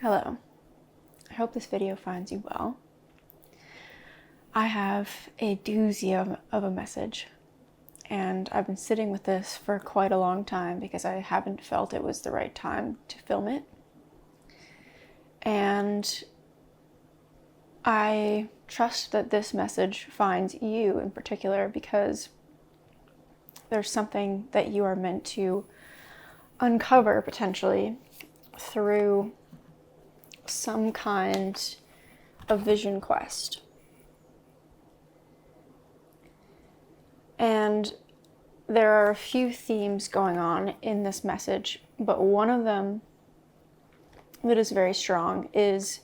Hello, I hope this video finds you well. I have a doozy of a message, and I've been sitting with this for quite a long time because I haven't felt it was the right time to film it. And I trust that this message finds you in particular because there's something that you are meant to uncover potentially through some kind of vision quest. And there are a few themes going on in this message, but one of them that is very strong is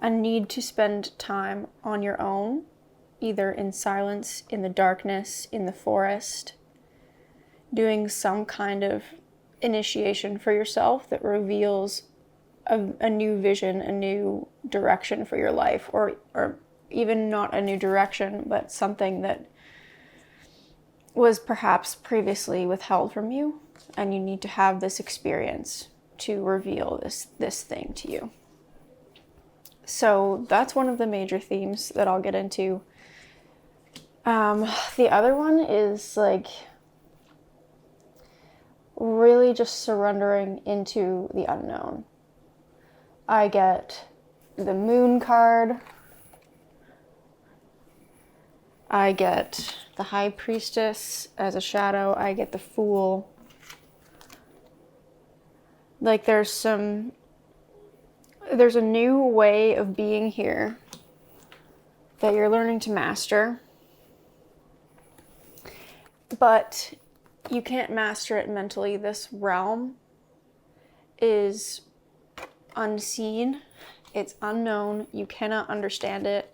a need to spend time on your own, either in silence, in the darkness, in the forest, doing some kind of initiation for yourself that reveals a new vision, a new direction for your life, or even not a new direction, but something that was perhaps previously withheld from you, and you need to have this experience to reveal this thing to you. So that's one of the major themes that I'll get into. The other one is like really just surrendering into the unknown. I get the Moon card. I get the High Priestess as a shadow. I get the Fool. Like there's a new way of being here that you're learning to master. But you can't master it mentally. This realm is unseen. It's unknown. You cannot understand it.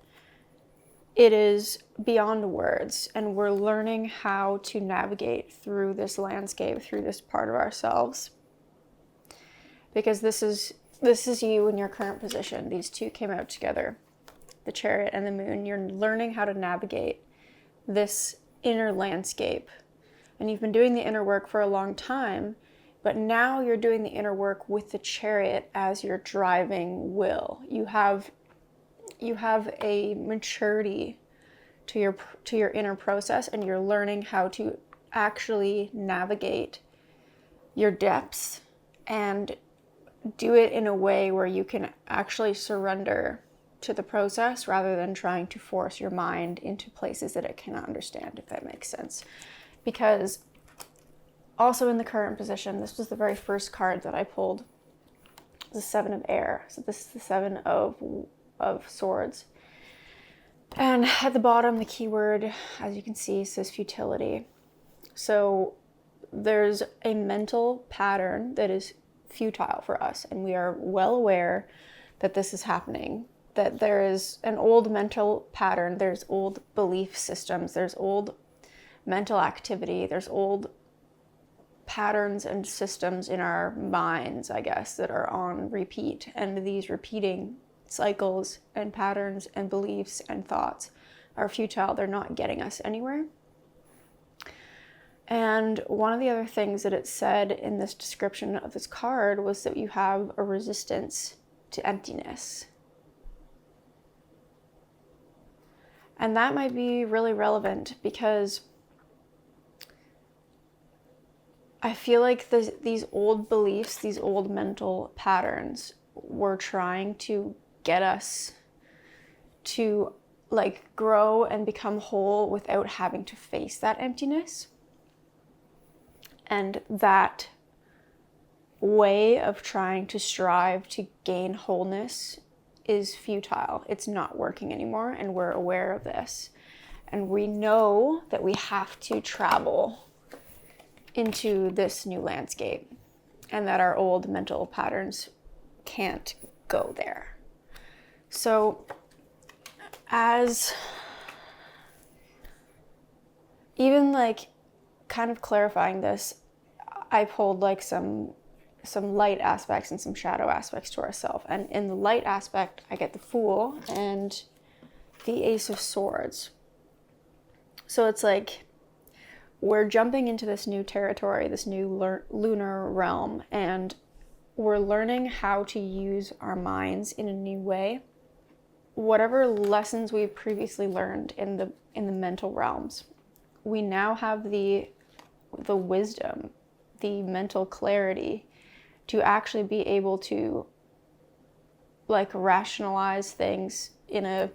It is beyond words, and we're learning how to navigate through this landscape, through this part of ourselves. Because this is you in your current position. These two came out together, the Chariot and the Moon. You're learning how to navigate this inner landscape. And you've been doing the inner work for a long time, but now you're doing the inner work with the Chariot as your driving will. You have a maturity to your inner process, and you're learning how to actually navigate your depths and do it in a way where you can actually surrender to the process rather than trying to force your mind into places that it cannot understand, if that makes sense. Because also in the current position, this was the very first card that I pulled, the Seven of Air. So this is the Seven of Swords. And at the bottom, the keyword, as you can see, says futility. So there's a mental pattern that is futile for us, and we are well aware that this is happening, that there is an old mental pattern, there's old belief systems, there's old mental activity, there's old patterns and systems in our minds, I guess, that are on repeat. And these repeating cycles and patterns and beliefs and thoughts are futile. They're not getting us anywhere. And one of the other things that it said in this description of this card was that you have a resistance to emptiness. And that might be really relevant because I feel like these old beliefs, these old mental patterns were trying to get us to like grow and become whole without having to face that emptiness. And that way of trying to strive to gain wholeness is futile. It's not working anymore, and we're aware of this. And we know that we have to travel into this new landscape, and that our old mental patterns can't go there. So as even like kind of clarifying this, I pulled like some light aspects and some shadow aspects to ourselves. And in the light aspect, I get the Fool and the Ace of Swords. So it's like we're jumping into this new territory, this new lunar realm, and we're learning how to use our minds in a new way. Whatever lessons we've previously learned in the mental realms, we now have the wisdom, the mental clarity to actually be able to like rationalize things in a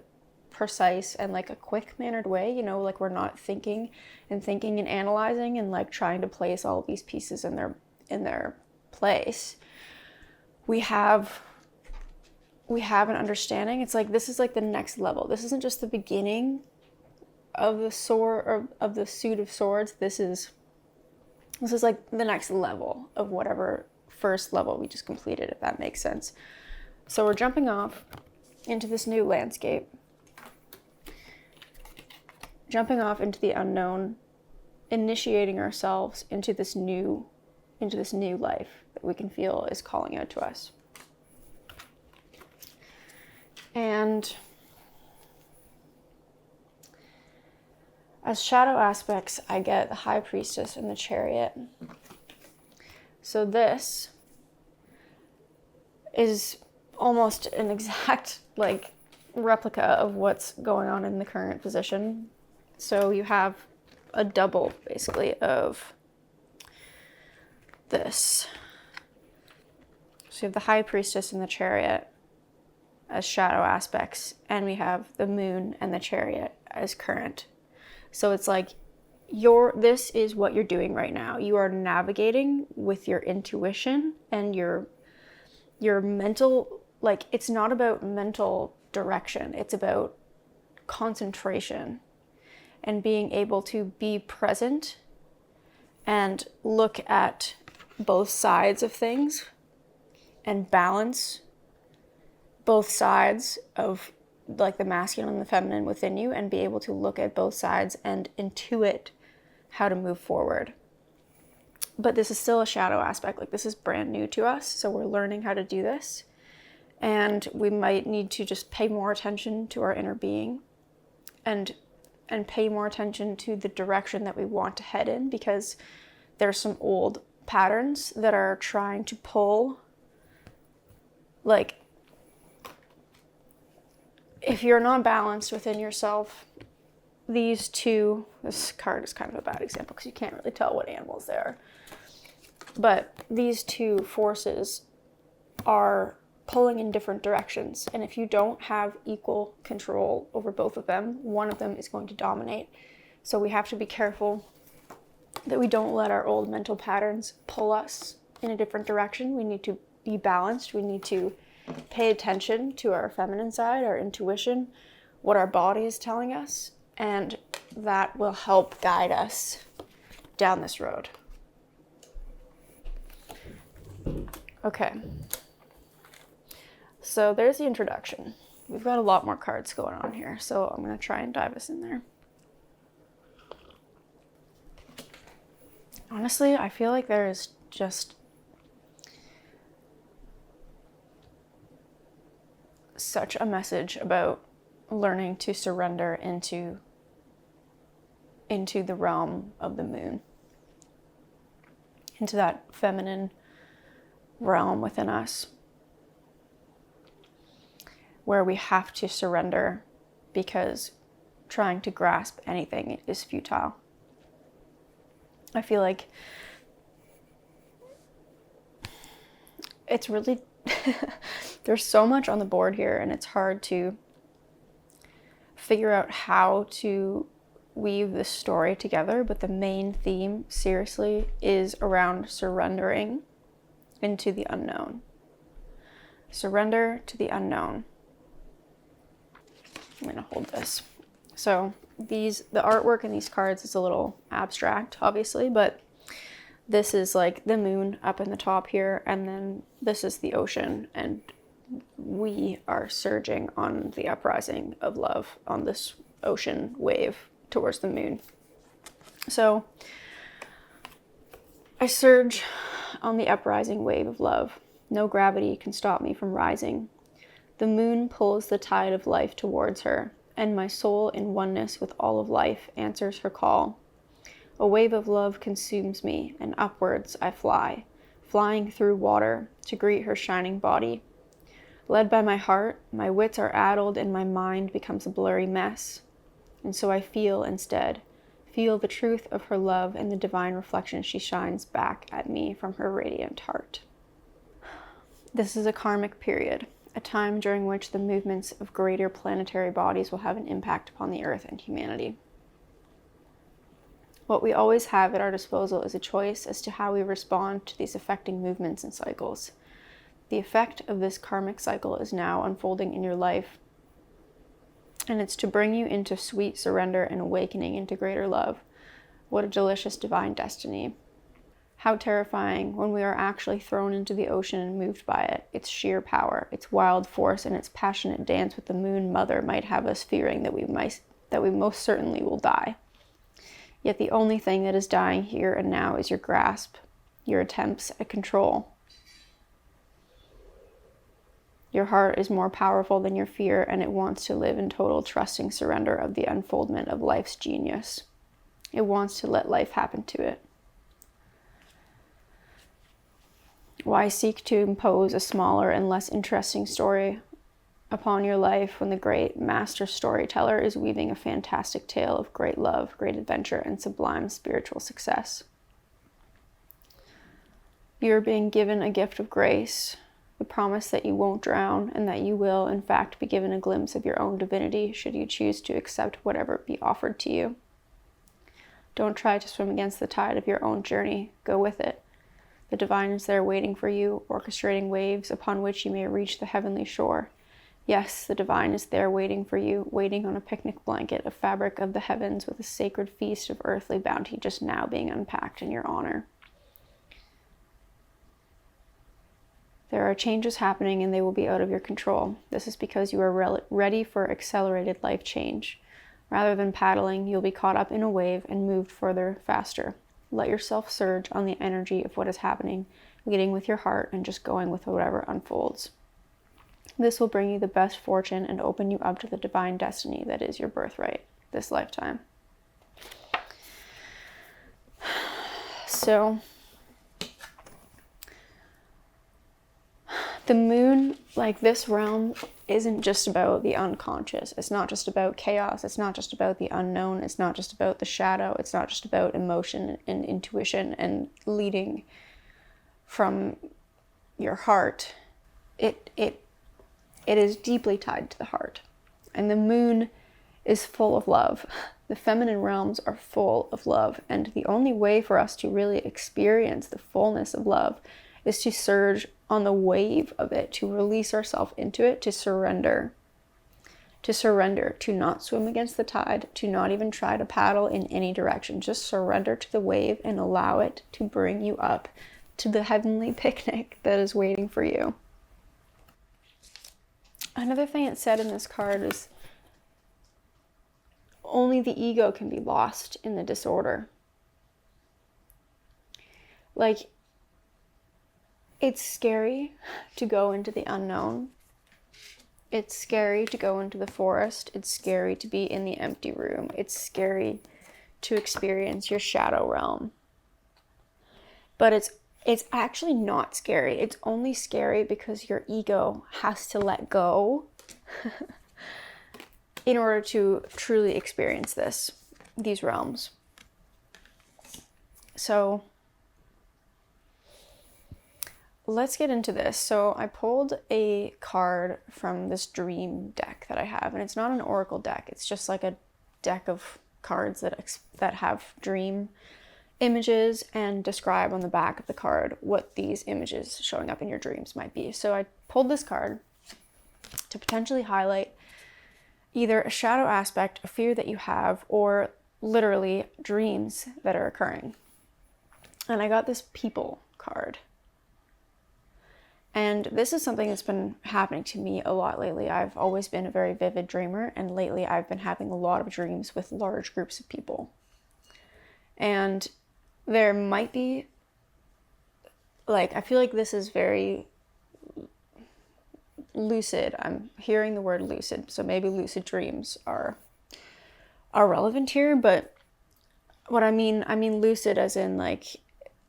precise and like a quick mannered way, you know, like we're not thinking and analyzing and like trying to place all these pieces in their place. We have an understanding. It's like, this is like the next level. This isn't just the beginning of the sword or of the suit of swords. This is like the next level of whatever first level we just completed, if that makes sense. So we're jumping off into this new landscape, jumping off into the unknown, initiating ourselves into this new life that we can feel is calling out to us. And as shadow aspects, I get the High Priestess and the Chariot. So this is almost an exact like replica of what's going on in the current position. So you have a double basically of this. So you have the High Priestess and the Chariot as shadow aspects, and we have the Moon and the Chariot as current. So it's like this is what you're doing right now. You are navigating with your intuition and your mental, like, it's not about mental direction. It's about concentration and being able to be present and look at both sides of things and balance both sides of like the masculine and the feminine within you, and be able to look at both sides and intuit how to move forward. But this is still a shadow aspect. Like, this is brand new to us, so we're learning how to do this, and we might need to just pay more attention to our inner being and pay more attention to the direction that we want to head in, because there's some old patterns that are trying to pull, like, if you're not balanced within yourself, this card is kind of a bad example because you can't really tell what animals they are. But these two forces are pulling in different directions. And if you don't have equal control over both of them, one of them is going to dominate. So we have to be careful that we don't let our old mental patterns pull us in a different direction. We need to be balanced. We need to pay attention to our feminine side, our intuition, what our body is telling us, and that will help guide us down this road. Okay. So there's the introduction. We've got a lot more cards going on here, so I'm going to try and dive us in there. Honestly, I feel like there is just such a message about learning to surrender into the realm of the moon, into that feminine realm within us, where we have to surrender because trying to grasp anything is futile. I feel like it's really there's so much on the board here, and it's hard to figure out how to weave this story together, but the main theme, seriously, is around surrendering into the unknown. Surrender to the unknown. I'm going to hold this. So the artwork in these cards is a little abstract, obviously, but this is like the moon up in the top here, and then this is the ocean, and we are surging on the uprising of love on this ocean wave towards the moon. So I surge on the uprising wave of love. No gravity can stop me from rising. The moon pulls the tide of life towards her, and my soul in oneness with all of life answers her call. A wave of love consumes me, and upwards I fly, flying through water to greet her shining body. Led by my heart, my wits are addled and my mind becomes a blurry mess. And so I feel instead, feel the truth of her love and the divine reflection she shines back at me from her radiant heart. This is a karmic period, a time during which the movements of greater planetary bodies will have an impact upon the earth and humanity. What we always have at our disposal is a choice as to how we respond to these affecting movements and cycles. The effect of this karmic cycle is now unfolding in your life, and it's to bring you into sweet surrender and awakening into greater love. What a delicious divine destiny. How terrifying when we are actually thrown into the ocean and moved by it, its sheer power, its wild force, and its passionate dance with the moon mother might have us fearing that we most certainly will die. Yet the only thing that is dying here and now is your grasp, your attempts at control. Your heart is more powerful than your fear, and it wants to live in total trusting surrender of the unfoldment of life's genius. It wants to let life happen to it. Why seek to impose a smaller and less interesting story upon your life when the great master storyteller is weaving a fantastic tale of great love, great adventure, and sublime spiritual success? You're being given a gift of grace, the promise that you won't drown and that you will, in fact, be given a glimpse of your own divinity should you choose to accept whatever be offered to you. Don't try to swim against the tide of your own journey. Go with it. The divine is there waiting for you, orchestrating waves upon which you may reach the heavenly shore. Yes, the divine is there waiting for you, waiting on a picnic blanket, a fabric of the heavens with a sacred feast of earthly bounty just now being unpacked in your honor. There are changes happening and they will be out of your control. This is because you are ready for accelerated life change. Rather than paddling, you'll be caught up in a wave and moved further, faster. Let yourself surge on the energy of what is happening, leading with your heart and just going with whatever unfolds. This will bring you the best fortune and open you up to the divine destiny that is your birthright this lifetime. So, the moon, like this realm, isn't just about the unconscious. It's not just about chaos. It's not just about the unknown. It's not just about the shadow. It's not just about emotion and intuition and leading from your heart. It is deeply tied to the heart. And the moon is full of love. The feminine realms are full of love. And the only way for us to really experience the fullness of love is to surge on the wave of it, to release ourselves into it, to surrender, to not swim against the tide, to not even try to paddle in any direction. Just surrender to the wave and allow it to bring you up to the heavenly picnic that is waiting for you. Another thing it said in this card is only the ego can be lost in the disorder. Like, it's scary to go into the unknown. It's scary to go into the forest. It's scary to be in the empty room. It's scary to experience your shadow realm. But it's actually not scary. It's only scary because your ego has to let go in order to truly experience these realms. So let's get into this. So I pulled a card from this dream deck that I have, and it's not an oracle deck. It's just like a deck of cards that have dream images and describe on the back of the card what these images showing up in your dreams might be. So I pulled this card to potentially highlight either a shadow aspect, a fear that you have, or literally dreams that are occurring. And I got this people card. And this is something that's been happening to me a lot lately. I've always been a very vivid dreamer, and lately I've been having a lot of dreams with large groups of people. And there might be, I feel like this is very lucid. I'm hearing the word lucid, so maybe lucid dreams are relevant here, but what I mean lucid as in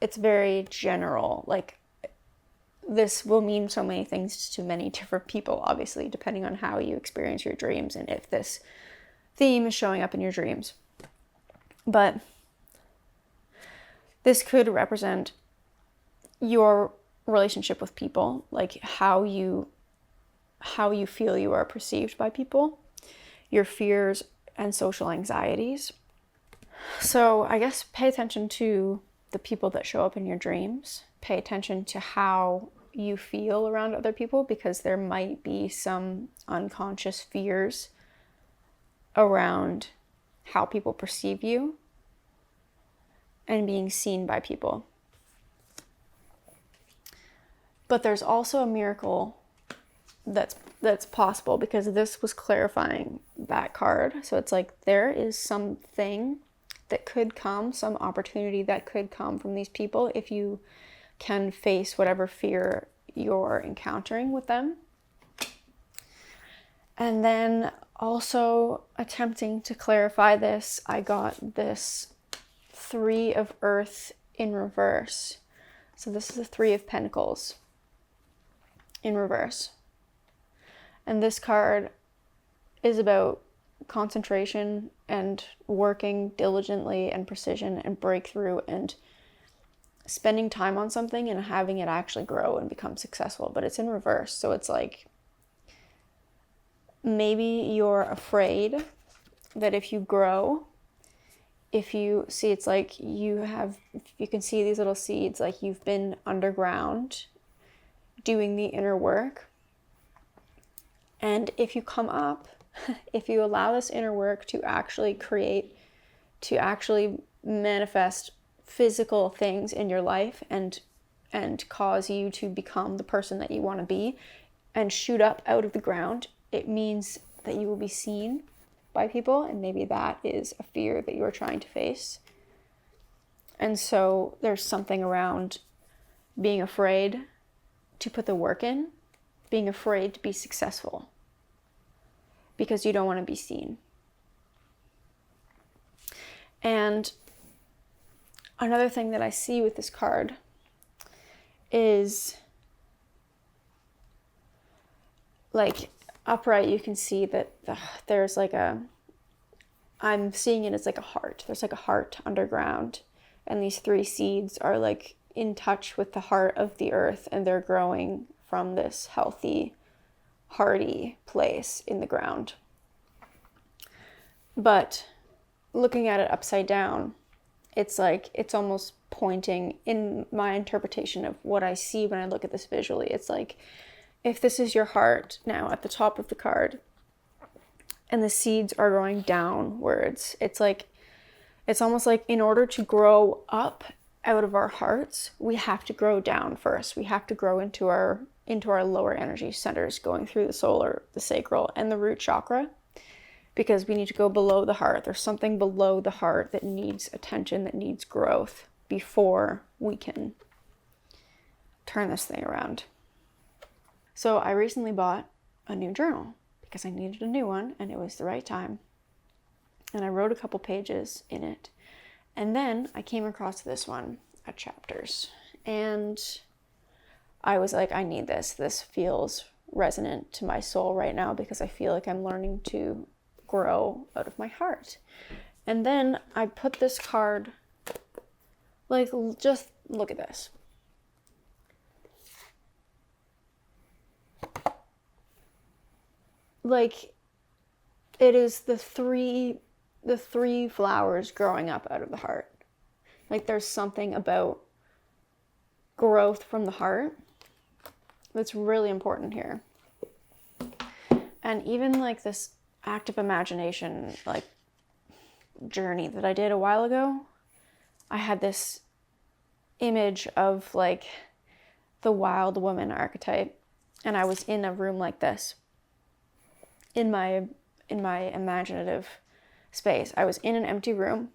it's very general, this will mean so many things to many different people, obviously, depending on how you experience your dreams and if this theme is showing up in your dreams. But this could represent your relationship with people, like how you feel you are perceived by people, your fears and social anxieties. So I guess pay attention to the people that show up in your dreams. Pay attention to how you feel around other people, because there might be some unconscious fears around how people perceive you and being seen by people. But there's also a miracle that's possible, because this was clarifying that card. So it's like there is something that could come, some opportunity that could come from these people if you can face whatever fear you're encountering with them. And then also attempting to clarify this, I got this 3 of Earth in reverse. So this is the 3 of Pentacles in reverse. And this card is about concentration and working diligently and precision and breakthrough and spending time on something and having it actually grow and become successful. But it's in reverse. So it's like maybe you're afraid that if you grow, if you see, it's like you can see these little seeds, like you've been underground doing the inner work. And if you come up, if you allow this inner work to actually create, to actually manifest physical things in your life and cause you to become the person that you want to be and shoot up out of the ground, it means that you will be seen by people, and maybe that is a fear that you're trying to face. And so there's something around being afraid to put the work in, being afraid to be successful because you don't want to be seen. And another thing that I see with this card is, like, upright, you can see that there's like I'm seeing it as like a heart. There's like a heart underground, and these 3 seeds are like in touch with the heart of the earth, and they're growing from this healthy, hardy place in the ground. But looking at it upside down, it's like, it's almost pointing, in my interpretation of what I see when I look at this visually, it's like, if this is your heart now at the top of the card and the seeds are growing downwards, it's like, it's almost like in order to grow up out of our hearts, we have to grow down first. We have to grow into our lower energy centers, going through the solar, the sacral, and the root chakra, because we need to go below the heart. There's something below the heart that needs attention, that needs growth before we can turn this thing around. So I recently bought a new journal because I needed a new one and it was the right time. And I wrote a couple pages in it. And then I came across this one at Chapters. And I was like, I need this. This feels resonant to my soul right now because I feel like I'm learning to grow out of my heart. And then I put this card, like, just look at this. Like, it is the three flowers growing up out of the heart. Like, there's something about growth from the heart that's really important here. And even like this active imagination, like, journey that I did a while ago, I had this image of like the wild woman archetype, and I was in a room like this in my imaginative space. I was in an empty room,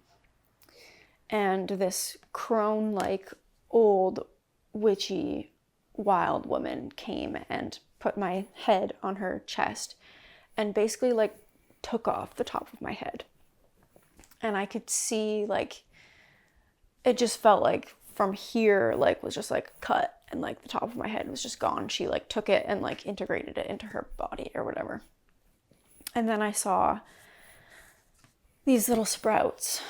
and this crone-like old witchy wild woman came and put my head on her chest and basically like took off the top of my head. And I could see, like, it just felt like from here, like, was just like cut, and like the top of my head was just gone. She like took it and like integrated it into her body or whatever. And then I saw these little sprouts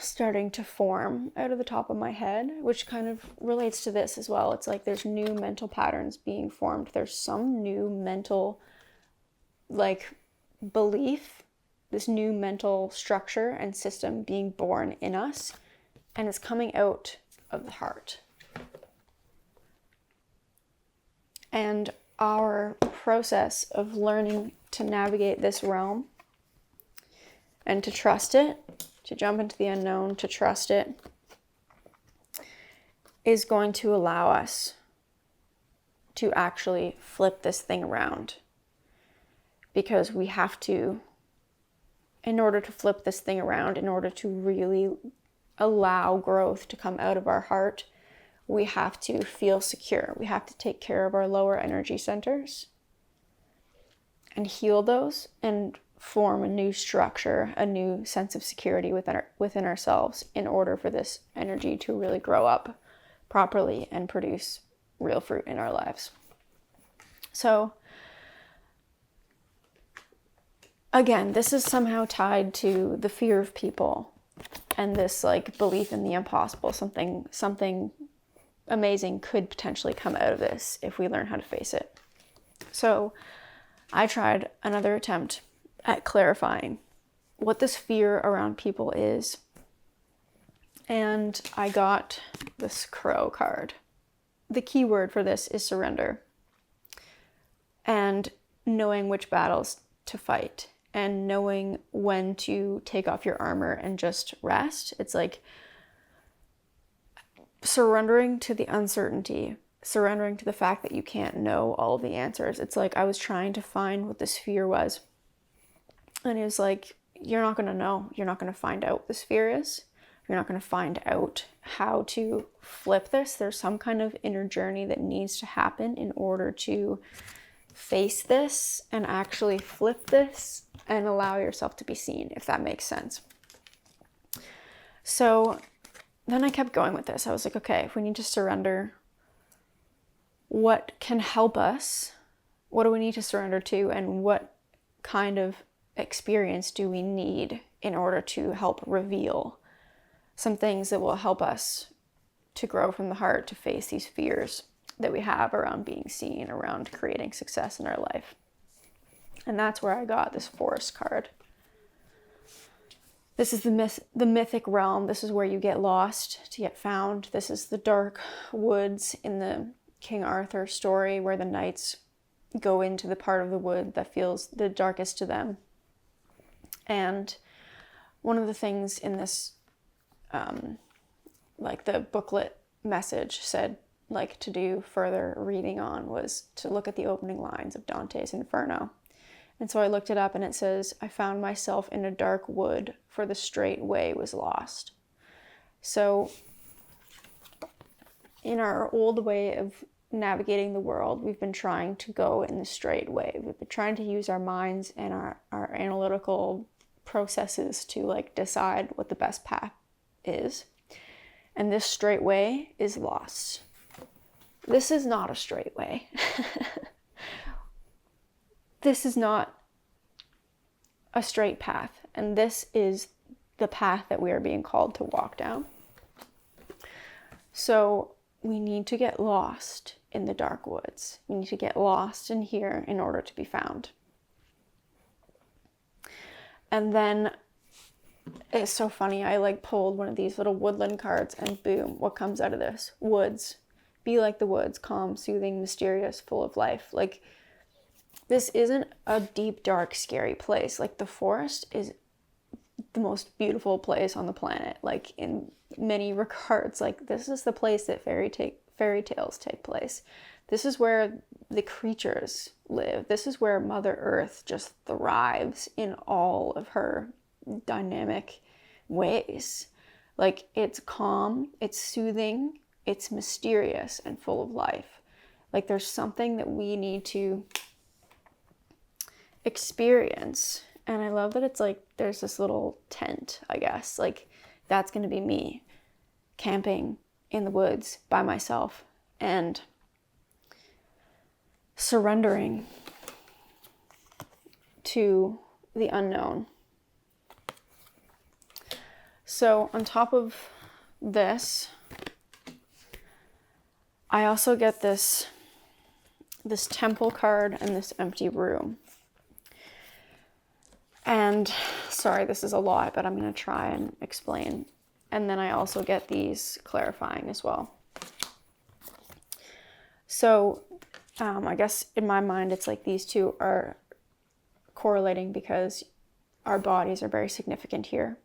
starting to form out of the top of my head, which kind of relates to this as well. It's like there's new mental patterns being formed. There's some new mental like belief, this new mental structure and system being born in us, and it's coming out of the heart. And our process of learning to navigate this realm and to trust it, to jump into the unknown, to trust it, is going to allow us to actually flip this thing around. Because we have to, in order to flip this thing around, in order to really allow growth to come out of our heart, we have to feel secure. We have to take care of our lower energy centers and heal those and form a new structure, a new sense of security within ourselves in order for this energy to really grow up properly and produce real fruit in our lives. So again, this is somehow tied to the fear of people and this like belief in the impossible. Something amazing could potentially come out of this if we learn how to face it. So I tried another attempt at clarifying what this fear around people is. And I got this crow card. The key word for this is surrender. And knowing which battles to fight and knowing when to take off your armor and just rest. It's like surrendering to the uncertainty, surrendering to the fact that you can't know all of the answers. It's like I was trying to find what this fear was. And it was like, you're not going to know. You're not going to find out what this fear is. You're not going to find out how to flip this. There's some kind of inner journey that needs to happen in order to face this and actually flip this and allow yourself to be seen, if that makes sense. So then I kept going with this. I was like, okay, if we need to surrender, what can help us? What do we need to surrender to? And what kind of experience do we need in order to help reveal some things that will help us to grow from the heart, to face these fears that we have around being seen, around creating success in our life? And that's where I got this forest card. This is the mythic realm. This is where you get lost to get found. This is the dark woods in the King Arthur story where the knights go into the part of the wood that feels the darkest to them. And one of the things in this, like the booklet message said, like to do further reading on was to look at the opening lines of Dante's Inferno. And so I looked it up and it says, I found myself in a dark wood, for the straight way was lost. So in our old way of navigating the world, we've been trying to go in the straight way. We've been trying to use our minds and our analytical processes to like decide what the best path is. And this straight way is lost. This is not a straight way. This is not a straight path. And this is the path that we are being called to walk down. So we need to get lost in the dark woods. We need to get lost in here in order to be found. And then it's so funny. I like pulled one of these little woodland cards and boom, what comes out of this? Woods. Be like the woods, calm, soothing, mysterious, full of life. Like, this isn't a deep, dark, scary place. Like, the forest is the most beautiful place on the planet. Like, in many regards, like, this is the place that fairy tales take place. This is where the creatures live. This is where Mother Earth just thrives in all of her dynamic ways. Like, it's calm, it's soothing, it's mysterious and full of life. Like, there's something that we need to experience. And I love that it's like there's this little tent, I guess. Like, that's going to be me camping in the woods by myself. And surrendering to the unknown. So on top of this, I also get this temple card and this empty room. And sorry, this is a lot, but I'm going to try and explain. And then I also get these clarifying as well. So I guess in my mind, it's like these two are correlating because our bodies are very significant here.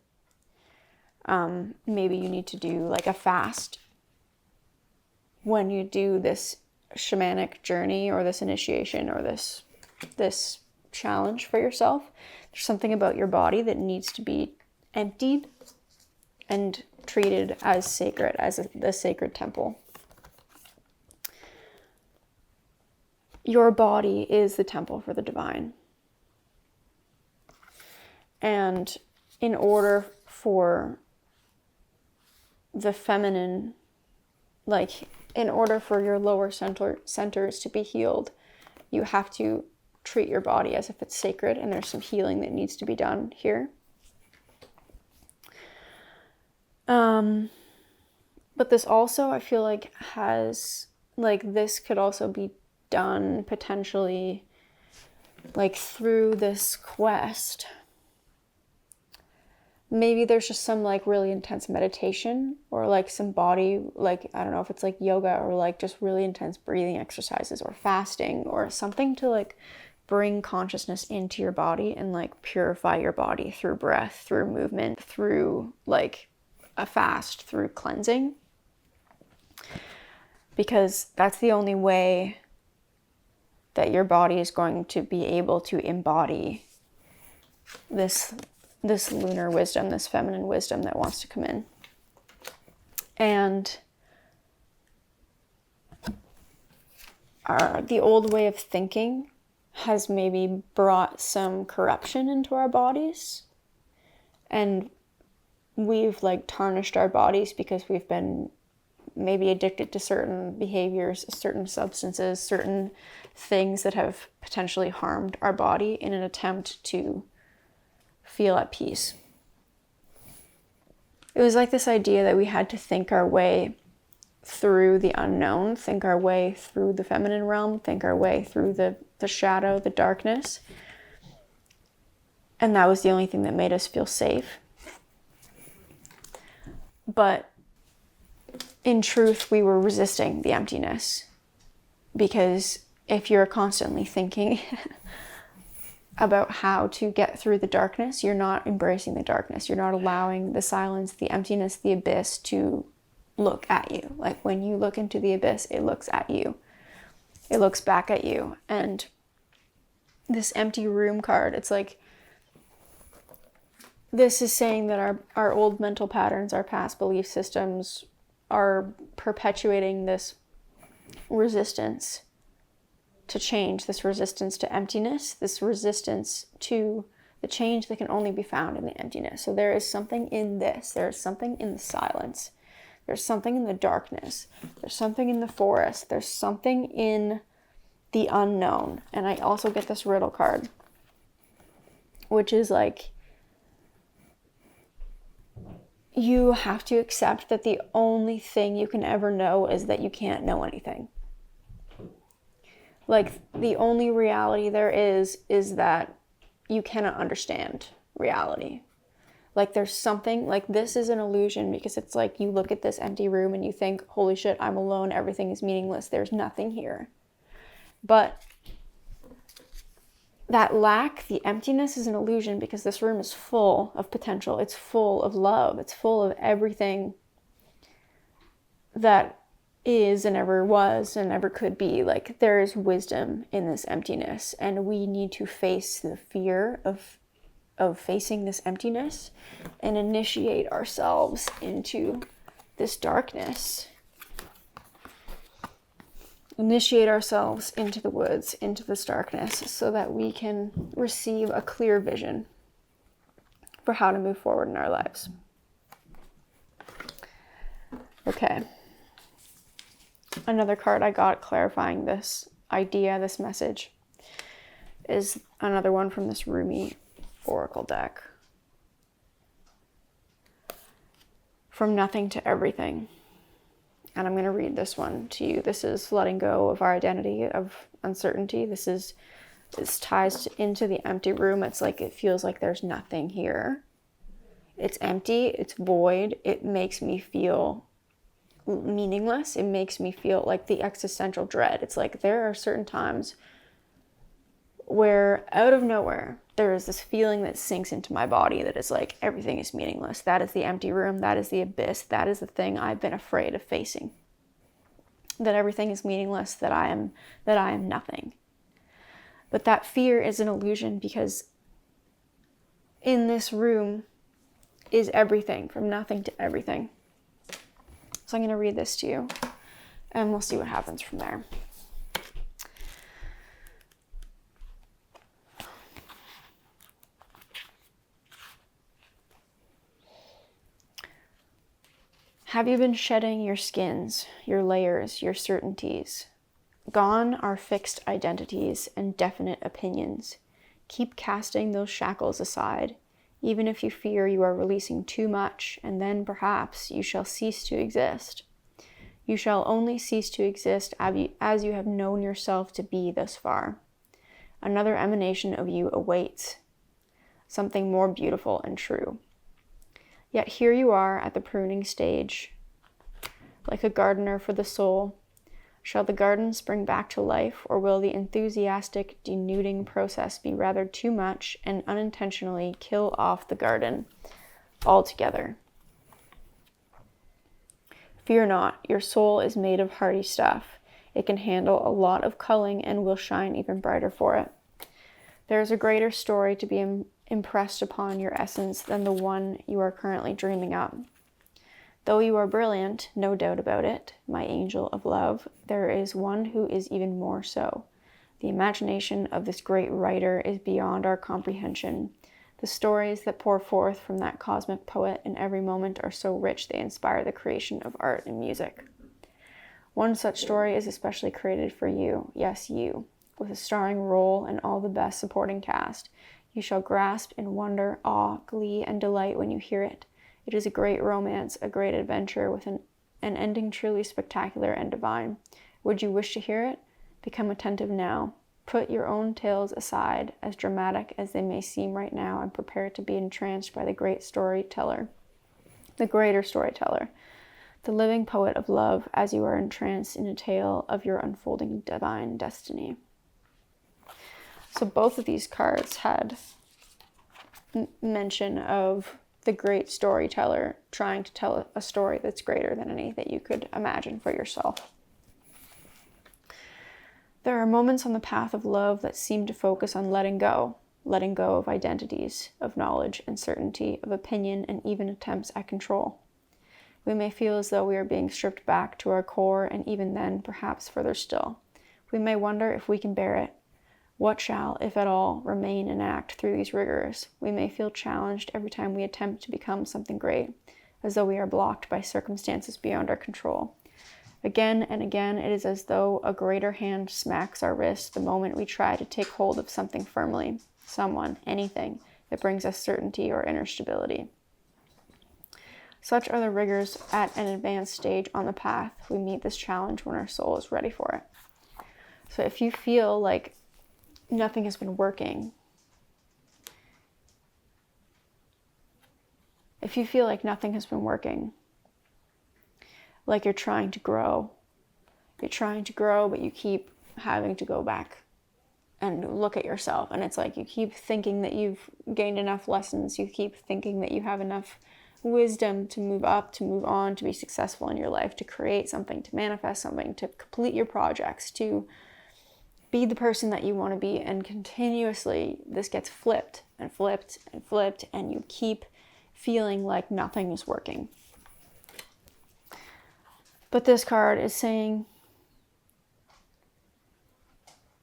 Maybe you need to do like a fast when you do this shamanic journey or this initiation or this challenge for yourself. There's something about your body that needs to be emptied and treated as sacred, as the sacred temple. Your body is the temple for the divine. And in order for the feminine, like in order for your lower centers to be healed, you have to treat your body as if it's sacred, and there's some healing that needs to be done here. But this also, I feel like, has, like, this could also be done potentially, like, through this quest. Maybe there's just some, like, really intense meditation or, like, some body, like, I don't know if it's, like, yoga or, like, just really intense breathing exercises or fasting or something to, like, bring consciousness into your body and, like, purify your body through breath, through movement, through, like, a fast, through cleansing. Because that's the only way that your body is going to be able to embody this lunar wisdom, this feminine wisdom that wants to come in. And the old way of thinking has maybe brought some corruption into our bodies. And we've, like, tarnished our bodies because we've been maybe addicted to certain behaviors, certain substances, certain things that have potentially harmed our body in an attempt to feel at peace. It was like this idea that we had to think our way through the unknown, think our way through the feminine realm, think our way through the shadow, the darkness. And that was the only thing that made us feel safe. But in truth, we were resisting the emptiness. Because if you're constantly thinking about how to get through the darkness, you're not embracing the darkness. You're not allowing the silence, the emptiness, the abyss to look at you. Like, when you look into the abyss, it looks at you. It looks back at you. And this empty room card, it's like, this is saying that our old mental patterns, our past belief systems are perpetuating this resistance to change, this resistance to emptiness, this resistance to the change that can only be found in the emptiness. So there is something in this. There is something in the silence. There's something in the darkness. There's something in the forest. There's something in the unknown. And I also get this riddle card, which is like, you have to accept that the only thing you can ever know is that you can't know anything. Like, the only reality there is that you cannot understand reality. Like, there's something, like, this is an illusion, because it's like you look at this empty room and you think, holy shit, I'm alone, everything is meaningless, there's nothing here. But that lack, the emptiness, is an illusion, because this room is full of potential. It's full of love. It's full of everything that is and ever was and ever could be. Like, there is wisdom in this emptiness, and we need to face the fear of facing this emptiness and initiate ourselves into this darkness. Initiate ourselves into the woods, into this darkness, so that we can receive a clear vision for how to move forward in our lives. Okay. Another card I got clarifying this idea, this message, is another one from this Rumi Oracle deck. From nothing to everything. And I'm going to read this one to you. This is letting go of our identity of uncertainty. This ties into the empty room. It's like it feels like there's nothing here. It's empty. It's void. It makes me feel meaningless. It makes me feel like the existential dread. It's like there are certain times where out of nowhere there is this feeling that sinks into my body that is like everything is meaningless. That is the empty room. That is the abyss. That is the thing I've been afraid of facing. That everything is meaningless. That I am nothing. But that fear is an illusion, because in this room is everything, from nothing to everything. So I'm going to read this to you, and we'll see what happens from there. Have you been shedding your skins, your layers, your certainties? Gone are fixed identities and definite opinions. Keep casting those shackles aside, even if you fear you are releasing too much, and then perhaps you shall cease to exist. You shall only cease to exist as you have known yourself to be thus far. Another emanation of you awaits, something more beautiful and true. Yet here you are at the pruning stage, like a gardener for the soul. Shall the garden spring back to life, or will the enthusiastic denuding process be rather too much and unintentionally kill off the garden altogether? Fear not, your soul is made of hardy stuff. It can handle a lot of culling and will shine even brighter for it. There is a greater story to be impressed upon your essence than the one you are currently dreaming up. Though you are brilliant, no doubt about it, my angel of love, there is one who is even more so. The imagination of this great writer is beyond our comprehension. The stories that pour forth from that cosmic poet in every moment are so rich they inspire the creation of art and music. One such story is especially created for you, yes, you, with a starring role and all the best supporting cast. You shall grasp in wonder, awe, glee, and delight when you hear it. It is a great romance, a great adventure, with an ending truly spectacular and divine. Would you wish to hear it? Become attentive now. Put your own tales aside, as dramatic as they may seem right now, and prepare to be entranced by the great storyteller, the greater storyteller, the living poet of love, as you are entranced in a tale of your unfolding divine destiny. So both of these cards had mention of the great storyteller trying to tell a story that's greater than any that you could imagine for yourself. There are moments on the path of love that seem to focus on letting go of identities, of knowledge and certainty, of opinion, and even attempts at control. We may feel as though we are being stripped back to our core, and even then, perhaps further still. We may wonder if we can bear it. What shall, if at all, remain and act through these rigors? We may feel challenged every time we attempt to become something great, as though we are blocked by circumstances beyond our control. Again and again, it is as though a greater hand smacks our wrist the moment we try to take hold of something firmly, someone, anything, that brings us certainty or inner stability. Such are the rigors at an advanced stage on the path. We meet this challenge when our soul is ready for it. So if you feel like nothing has been working, if you feel like nothing has been working, like you're trying to grow, but you keep having to go back and look at yourself, and it's like you keep thinking that you've gained enough lessons, you keep thinking that you have enough wisdom to move up, to move on, to be successful in your life, to create something, to manifest something, to complete your projects, to be the person that you want to be, and continuously this gets flipped and flipped and flipped, and you keep feeling like nothing is working. But this card is saying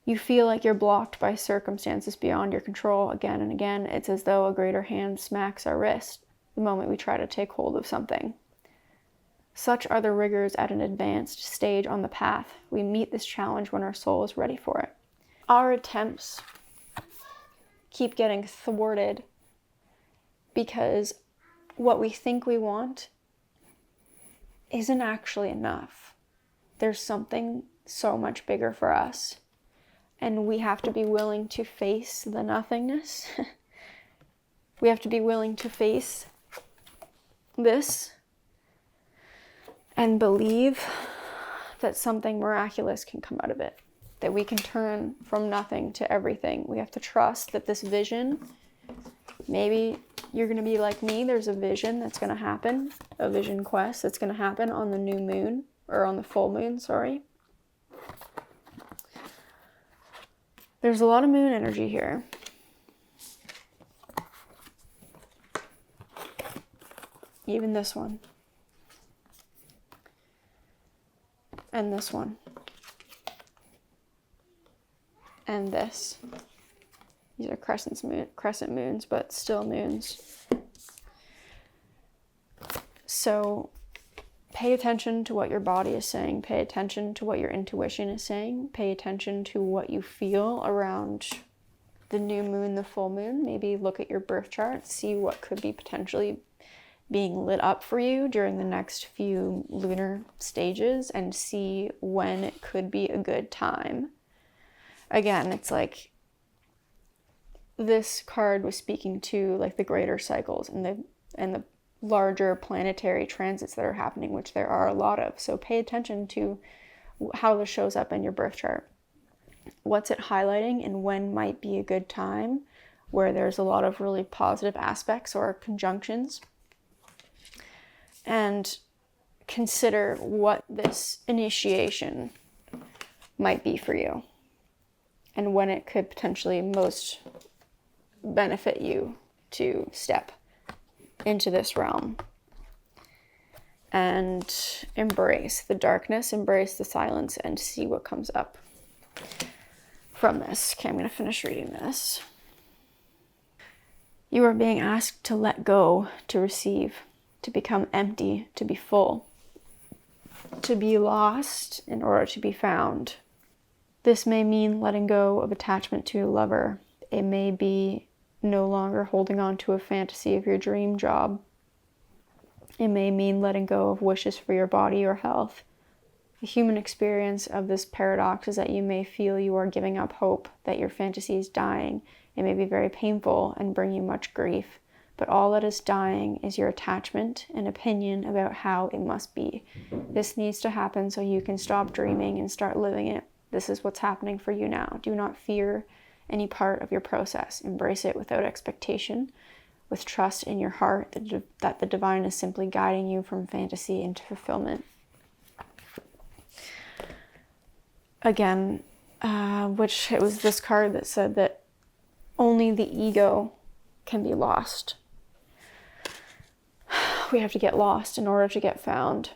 you feel like you're blocked by circumstances beyond your control again and again. It's as though a greater hand smacks our wrist the moment we try to take hold of something. Such are the rigors at an advanced stage on the path. We meet this challenge when our soul is ready for it. Our attempts keep getting thwarted because what we think we want isn't actually enough. There's something so much bigger for us, and we have to be willing to face the nothingness. We have to be willing to face this and believe that something miraculous can come out of it, that we can turn from nothing to everything. We have to trust that this vision, maybe you're going to be like me, there's a vision that's going to happen, a vision quest that's going to happen on the new moon, or on the full moon, sorry. There's a lot of moon energy here. Even this one. And this one. And this. These are crescent moons, but still moons. So pay attention to what your body is saying. Pay attention to what your intuition is saying. Pay attention to what you feel around the new moon, the full moon. Maybe look at your birth chart, see what could be potentially being lit up for you during the next few lunar stages, and see when it could be a good time. Again, it's like this card was speaking to like the greater cycles and the larger planetary transits that are happening, which there are a lot of. So pay attention to how this shows up in your birth chart. What's it highlighting, and when might be a good time where there's a lot of really positive aspects or conjunctions. And consider what this initiation might be for you, and when it could potentially most benefit you to step into this realm and embrace the darkness, embrace the silence, and see what comes up from this. Okay, I'm going to finish reading this. You are being asked to let go, to receive, to become empty, to be full, to be lost in order to be found. This may mean letting go of attachment to a lover. It may be no longer holding on to a fantasy of your dream job. It may mean letting go of wishes for your body or health. The human experience of this paradox is that you may feel you are giving up hope, that your fantasy is dying. It may be very painful and bring you much grief, but all that is dying is your attachment and opinion about how it must be. This needs to happen so you can stop dreaming and start living it. This is what's happening for you now. Do not fear any part of your process. Embrace it without expectation, with trust in your heart that the divine is simply guiding you from fantasy into fulfillment. Again, which it was this card that said that only the ego can be lost. We have to get lost in order to get found.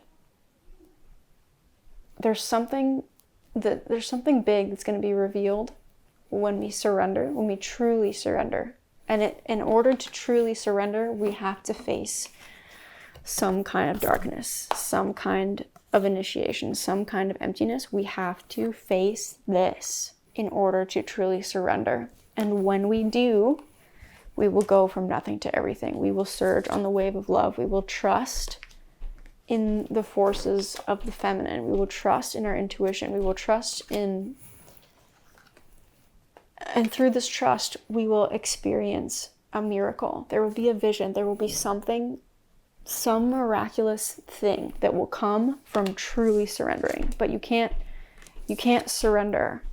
There's something big that's going to be revealed when we surrender, when we truly surrender. And in order to truly surrender, we have to face some kind of darkness, some kind of initiation, some kind of emptiness. We have to face this in order to truly surrender. And when we do, we will go from nothing to everything. We will surge on the wave of love. We will trust in the forces of the feminine. We will trust in our intuition. We will trust in... And through this trust, we will experience a miracle. There will be a vision. There will be something, some miraculous thing that will come from truly surrendering. But you can't surrender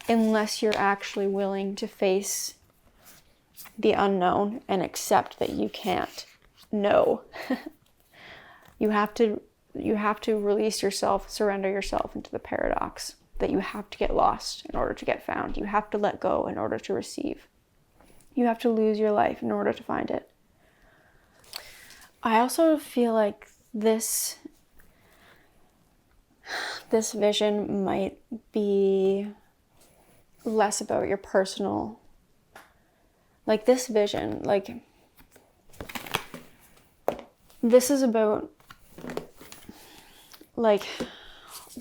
unless you're actually willing to face the unknown and accept that you can't know. You have to release yourself, surrender yourself into the paradox that you have to get lost in order to get found. You have to let go in order to receive. You have to lose your life in order to find it. I also feel like this vision might be less about your personal, like this vision, like this is about like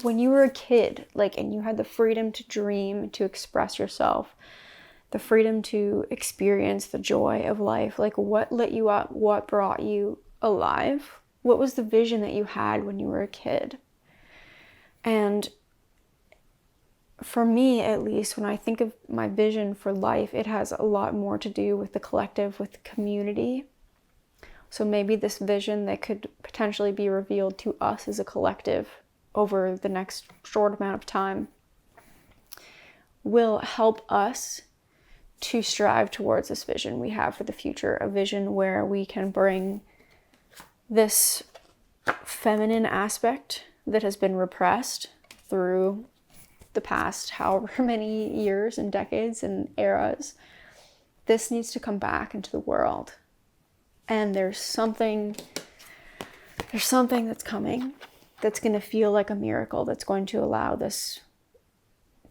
when you were a kid, like, and you had the freedom to dream, to express yourself, the freedom to experience the joy of life, like what lit you up, what brought you alive, what was the vision that you had when you were a kid? And for me, at least, when I think of my vision for life, it has a lot more to do with the collective, with the community. So maybe this vision that could potentially be revealed to us as a collective over the next short amount of time will help us to strive towards this vision we have for the future, a vision where we can bring this feminine aspect that has been repressed through the past however many years and decades and eras. This needs to come back into the world. And there's something that's coming that's going to feel like a miracle, that's going to allow this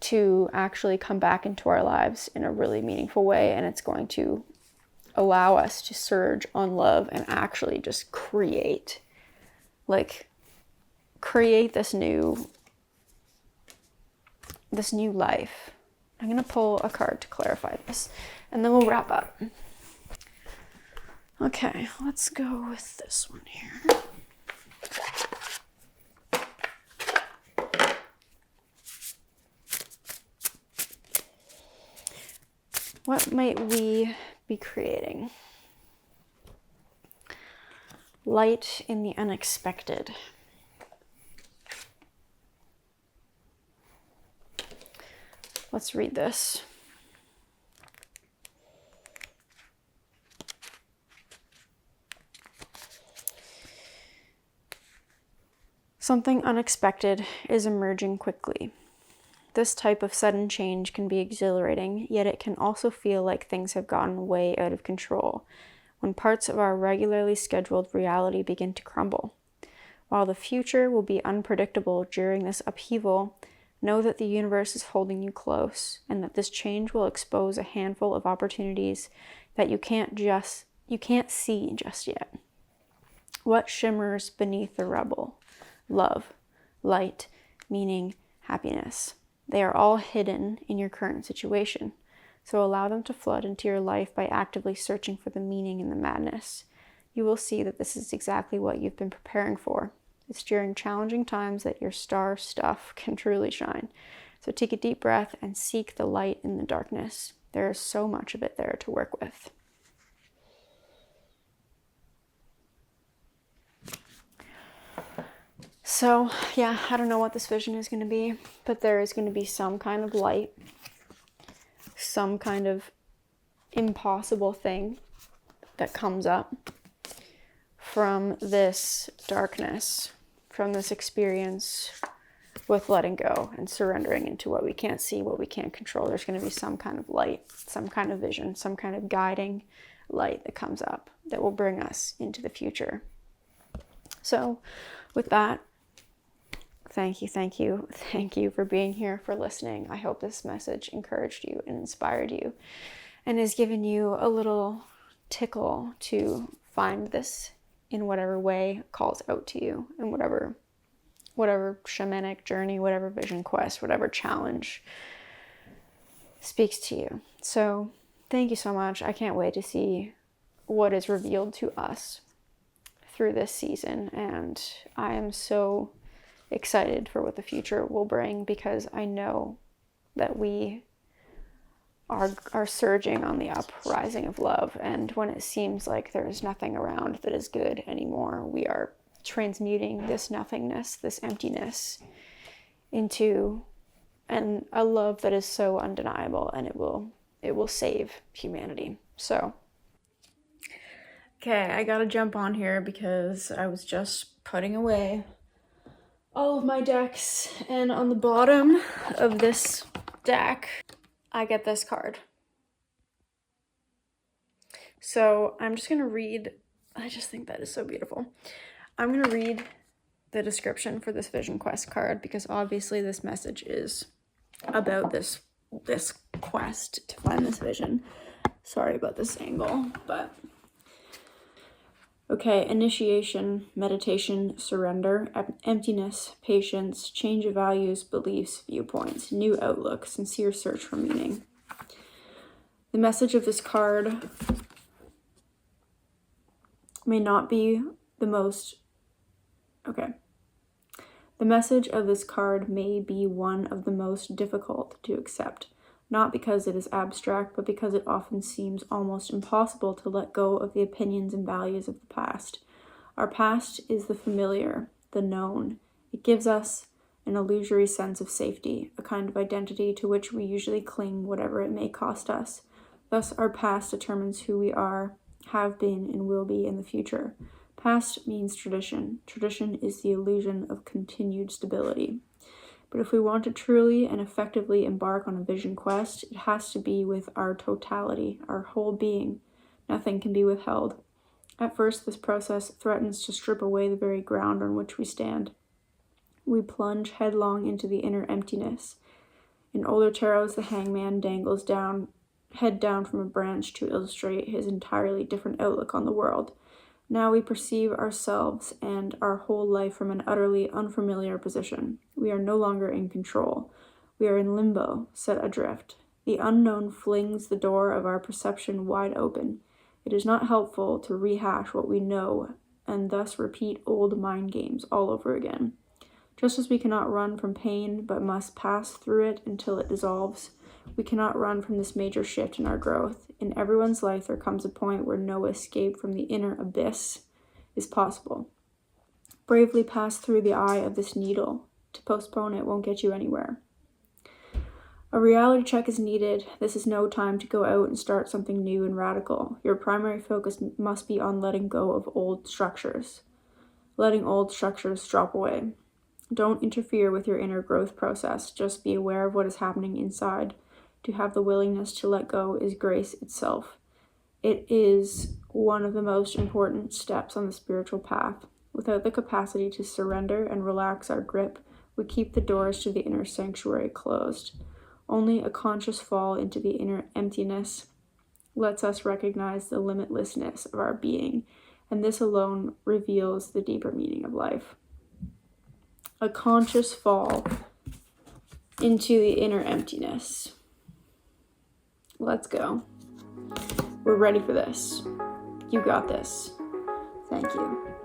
to actually come back into our lives in a really meaningful way. And it's going to allow us to surge on love and actually just create this new life. I'm going to pull a card to clarify this, and then we'll wrap up. Okay, let's go with this one here. What might we be creating? Light in the unexpected. Let's read this. Something unexpected is emerging quickly. This type of sudden change can be exhilarating, yet it can also feel like things have gotten way out of control when parts of our regularly scheduled reality begin to crumble. While the future will be unpredictable during this upheaval, know that the universe is holding you close, and that this change will expose a handful of opportunities that you can't see just yet. What shimmers beneath the rubble? Love, light, meaning, happiness. They are all hidden in your current situation, so allow them to flood into your life by actively searching for the meaning in the madness. You will see that this is exactly what you've been preparing for. It's during challenging times that your star stuff can truly shine. So take a deep breath and seek the light in the darkness. There is so much of it there to work with. So, yeah, I don't know what this vision is going to be, but there is going to be some kind of light, some kind of impossible thing that comes up from this darkness, from this experience with letting go and surrendering into what we can't see, what we can't control. There's going to be some kind of light, some kind of vision, some kind of guiding light that comes up that will bring us into the future. So with that, thank you for being here, for listening. I hope this message encouraged you and inspired you and has given you a little tickle to find this in whatever way calls out to you, in whatever shamanic journey, whatever vision quest, whatever challenge speaks to you. So thank you so much. I can't wait to see what is revealed to us through this season, and I am so excited for what the future will bring, because I know that we are surging on the uprising of love, and when it seems like there's nothing around that is good anymore, we are transmuting this nothingness, this emptiness, into a love that is so undeniable, and it will save humanity. So okay, I gotta jump on here because I was just putting away all of my decks, and on the bottom of this deck I get this card. So I'm just gonna read, I just think that is so beautiful. I'm gonna read the description for this Vision Quest card, because obviously this message is about this quest to find this vision. Sorry about this angle, but Okay, initiation, meditation, surrender, emptiness, patience, change of values, beliefs, viewpoints, new outlook, sincere search for meaning. The message of this card may not be the most... Okay. The message of this card may be one of the most difficult to accept, not because it is abstract, but because it often seems almost impossible to let go of the opinions and values of the past. Our past is the familiar, the known. It gives us an illusory sense of safety, a kind of identity to which we usually cling whatever it may cost us. Thus, our past determines who we are, have been, and will be in the future. Past means tradition. Tradition is the illusion of continued stability. But if we want to truly and effectively embark on a vision quest, it has to be with our totality, our whole being. Nothing can be withheld. At first, this process threatens to strip away the very ground on which we stand. We plunge headlong into the inner emptiness. In older tarots, the hangman dangles head down from a branch to illustrate his entirely different outlook on the world. Now we perceive ourselves and our whole life from an utterly unfamiliar position. We are no longer in control. We are in limbo, set adrift. The unknown flings the door of our perception wide open. It is not helpful to rehash what we know and thus repeat old mind games all over again. Just as we cannot run from pain but must pass through it until it dissolves, we cannot run from this major shift in our growth. In everyone's life, there comes a point where no escape from the inner abyss is possible. Bravely pass through the eye of this needle. To postpone it won't get you anywhere. A reality check is needed. This is no time to go out and start something new and radical. Your primary focus must be on letting go of old structures. Letting old structures drop away. Don't interfere with your inner growth process. Just be aware of what is happening inside. To have the willingness to let go is grace itself. It is one of the most important steps on the spiritual path. Without the capacity to surrender and relax our grip, we keep the doors to the inner sanctuary closed. Only a conscious fall into the inner emptiness lets us recognize the limitlessness of our being, and this alone reveals the deeper meaning of life. A conscious fall into the inner emptiness. Let's go. We're ready for this. You got this. Thank you.